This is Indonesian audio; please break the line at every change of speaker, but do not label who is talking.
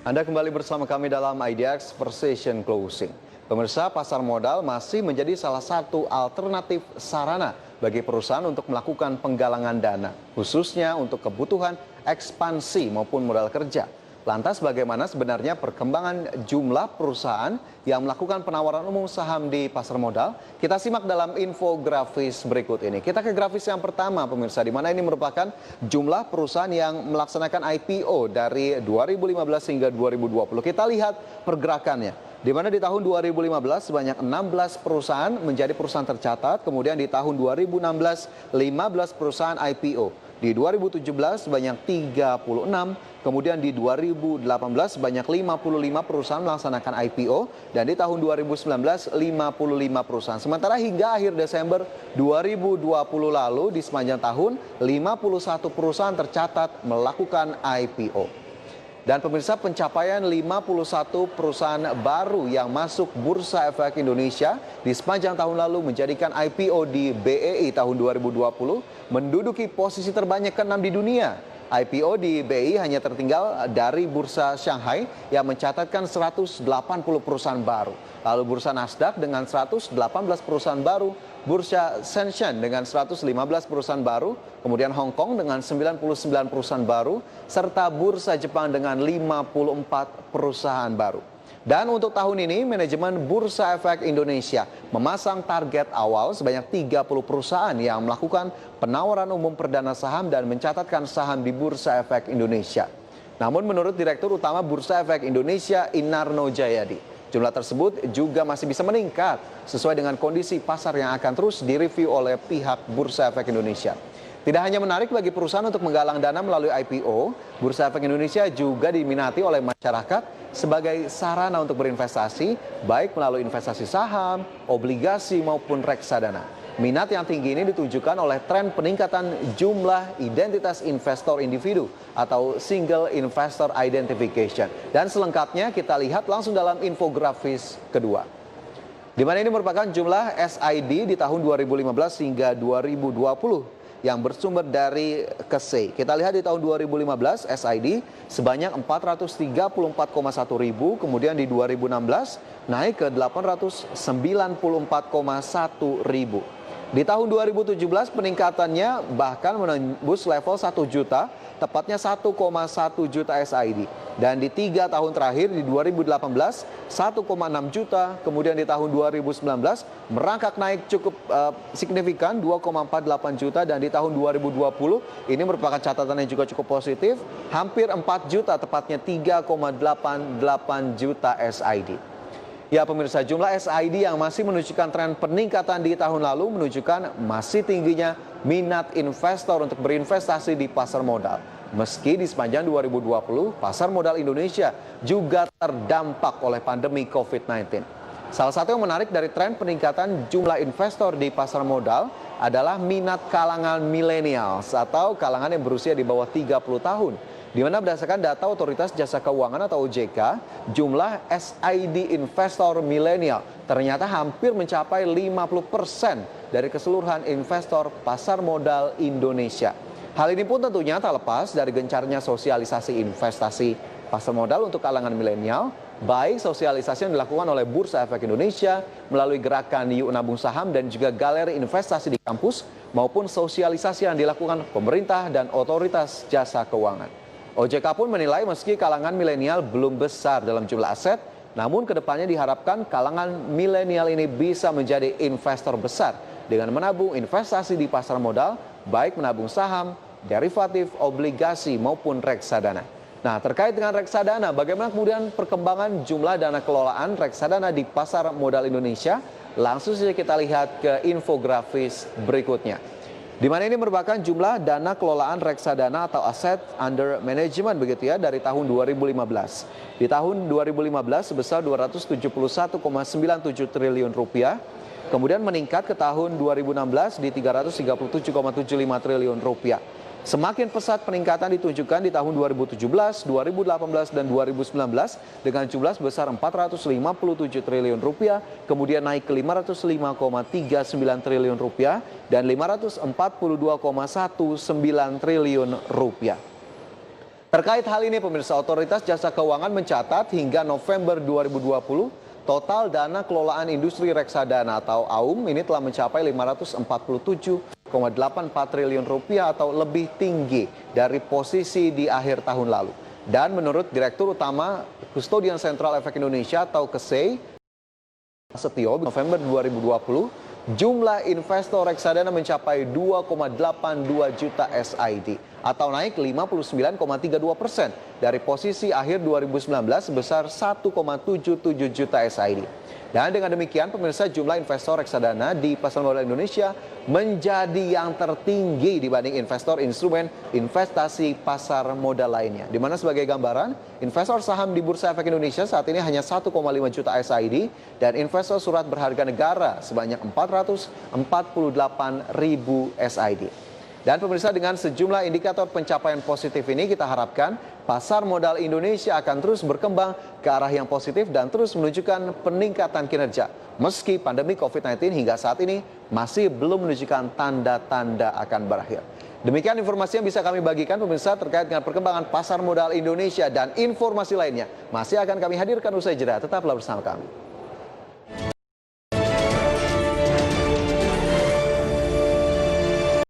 Anda kembali bersama kami dalam IDX Precision Closing. Pemirsa, pasar modal masih menjadi salah satu alternatif sarana bagi perusahaan untuk melakukan penggalangan dana, khususnya untuk kebutuhan ekspansi maupun modal kerja. Lantas bagaimana sebenarnya perkembangan jumlah perusahaan yang melakukan penawaran umum saham di pasar modal? Kita simak dalam infografis berikut ini. Kita ke grafis yang pertama pemirsa, di mana ini merupakan jumlah perusahaan yang melaksanakan IPO dari 2015 hingga 2020. Kita lihat pergerakannya. Di mana di tahun 2015 sebanyak 16 perusahaan menjadi perusahaan tercatat, kemudian di tahun 2016 15 perusahaan IPO. Di 2017 sebanyak 36, kemudian di 2018 sebanyak 55 perusahaan melaksanakan IPO, dan di tahun 2019 55 perusahaan. Sementara hingga akhir Desember 2020 lalu di sepanjang tahun 51 perusahaan tercatat melakukan IPO. Dan pemirsa, pencapaian 51 perusahaan baru yang masuk Bursa Efek Indonesia di sepanjang tahun lalu menjadikan IPO di BEI tahun 2020 menduduki posisi terbanyak ke-6 di dunia. IPO di BEI hanya tertinggal dari Bursa Shanghai yang mencatatkan 180 perusahaan baru. Lalu Bursa Nasdaq dengan 118 perusahaan baru, Bursa Shenzhen dengan 115 perusahaan baru, kemudian Hong Kong dengan 99 perusahaan baru, serta Bursa Jepang dengan 54 perusahaan baru. Dan untuk tahun ini, manajemen Bursa Efek Indonesia memasang target awal sebanyak 30 perusahaan yang melakukan penawaran umum perdana saham dan mencatatkan saham di Bursa Efek Indonesia. Namun menurut Direktur Utama Bursa Efek Indonesia, Inarno Jayadi, jumlah tersebut juga masih bisa meningkat sesuai dengan kondisi pasar yang akan terus direview oleh pihak Bursa Efek Indonesia. Tidak hanya menarik bagi perusahaan untuk menggalang dana melalui IPO, Bursa Efek Indonesia juga diminati oleh masyarakat sebagai sarana untuk berinvestasi, baik melalui investasi saham, obligasi maupun reksadana. Minat yang tinggi ini ditunjukkan oleh tren peningkatan jumlah identitas investor individu atau Single Investor Identification. Dan selengkapnya kita lihat langsung dalam infografis kedua, di mana ini merupakan jumlah SID di tahun 2015 hingga 2020 yang bersumber dari KSEI. Kita lihat di tahun 2015 SID sebanyak 434,1 ribu, kemudian di 2016 naik ke 894,1 ribu. Di tahun 2017 peningkatannya bahkan menembus level 1 juta, tepatnya 1,1 juta SID. Dan di 3 tahun terakhir di 2018 1,6 juta, kemudian di tahun 2019 merangkak naik cukup signifikan 2,48 juta, dan di tahun 2020 ini merupakan catatan yang juga cukup positif, hampir 4 juta, tepatnya 3,88 juta SID. Ya pemirsa, jumlah SID yang masih menunjukkan tren peningkatan di tahun lalu menunjukkan masih tingginya minat investor untuk berinvestasi di pasar modal. Meski di sepanjang 2020, pasar modal Indonesia juga terdampak oleh pandemi COVID-19. Salah satu yang menarik dari tren peningkatan jumlah investor di pasar modal adalah minat kalangan millennials atau kalangan yang berusia di bawah 30 tahun. Di mana berdasarkan data Otoritas Jasa Keuangan atau OJK, jumlah SID investor milenial ternyata hampir mencapai 50% dari keseluruhan investor pasar modal Indonesia. Hal ini pun tentunya tak lepas dari gencarnya sosialisasi investasi pasar modal untuk kalangan milenial, baik sosialisasi yang dilakukan oleh Bursa Efek Indonesia melalui gerakan Yuk Nabung Saham dan juga galeri investasi di kampus, maupun sosialisasi yang dilakukan pemerintah dan Otoritas Jasa Keuangan. OJK pun menilai meski kalangan milenial belum besar dalam jumlah aset, namun kedepannya diharapkan kalangan milenial ini bisa menjadi investor besar dengan menabung investasi di pasar modal, baik menabung saham, derivatif, obligasi maupun reksadana. Nah, terkait dengan reksadana, bagaimana kemudian perkembangan jumlah dana kelolaan reksadana di pasar modal Indonesia? Langsung saja kita lihat ke infografis berikutnya, di mana ini merupakan jumlah dana kelolaan reksadana atau aset under management begitu ya dari tahun 2015. Di tahun 2015 sebesar 271,97 triliun rupiah, kemudian meningkat ke tahun 2016 di 337,75 triliun rupiah. Semakin pesat peningkatan ditunjukkan di tahun 2017, 2018, dan 2019 dengan jumlah sebesar 457 triliun rupiah, kemudian naik ke 505,39 triliun rupiah dan 542,19 triliun rupiah. Terkait hal ini, pemirsa, Otoritas Jasa Keuangan mencatat hingga November 2020, total dana kelolaan industri reksadana atau AUM ini telah mencapai 547,84 triliun rupiah atau lebih tinggi dari posisi di akhir tahun lalu. Dan menurut Direktur Utama Kustodian Sentral Efek Indonesia atau KSEI, Setio, November 2020, jumlah investor reksadana mencapai 2,82 juta SID atau naik 59,32% dari posisi akhir 2019 sebesar 1,77 juta SID. Dan dengan demikian, pemirsa, jumlah investor reksadana di pasar modal Indonesia menjadi yang tertinggi dibanding investor instrumen investasi pasar modal lainnya. Di mana sebagai gambaran, investor saham di Bursa Efek Indonesia saat ini hanya 1,5 juta SID dan investor surat berharga negara sebanyak 448 ribu SID. Dan pemirsa, dengan sejumlah indikator pencapaian positif ini, kita harapkan pasar modal Indonesia akan terus berkembang ke arah yang positif dan terus menunjukkan peningkatan kinerja. Meski pandemi COVID-19 hingga saat ini masih belum menunjukkan tanda-tanda akan berakhir. Demikian informasi yang bisa kami bagikan, pemirsa, terkait dengan perkembangan pasar modal Indonesia, dan informasi lainnya masih akan kami hadirkan usai jeda. Tetaplah bersama kami.